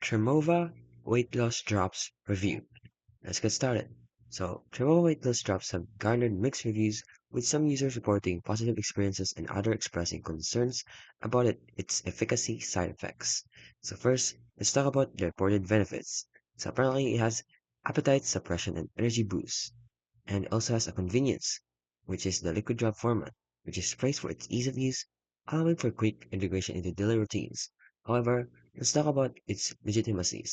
Trimova weight loss drops review. Let's get started. Trimova weight loss drops have garnered mixed reviews, with some users reporting positive experiences and others expressing concerns about its efficacy side effects. First, let's talk about the reported benefits. Apparently, it has appetite suppression and energy boost, and it also has a convenience, which is the liquid drop format, which is praised for its ease of use, allowing for quick integration into daily routines. However, let's talk about its legitimacy.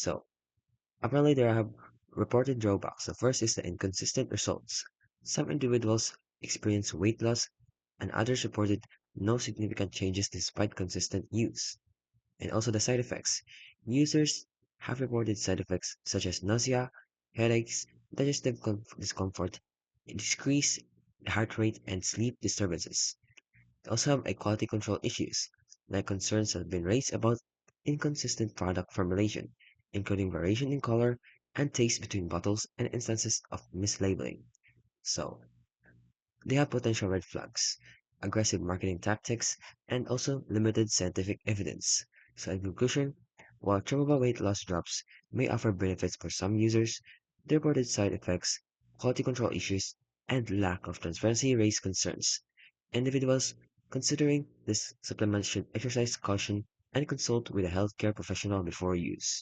Apparently, there have reported drawbacks. The first is the inconsistent results. Some individuals experience weight loss, and others reported no significant changes despite consistent use. And also the side effects. Users have reported side effects such as nausea, headaches, discomfort, decreased heart rate, and sleep disturbances. They also have quality control issues, like concerns have been raised about inconsistent product formulation, including variation in color and taste between bottles and instances of mislabeling. So, they have potential red flags, aggressive marketing tactics, and also limited scientific evidence. In conclusion, while chewable weight loss drops may offer benefits for some users, the reported side effects, quality control issues, and lack of transparency raise concerns. Individuals considering this supplement should exercise caution and consult with a healthcare professional before use.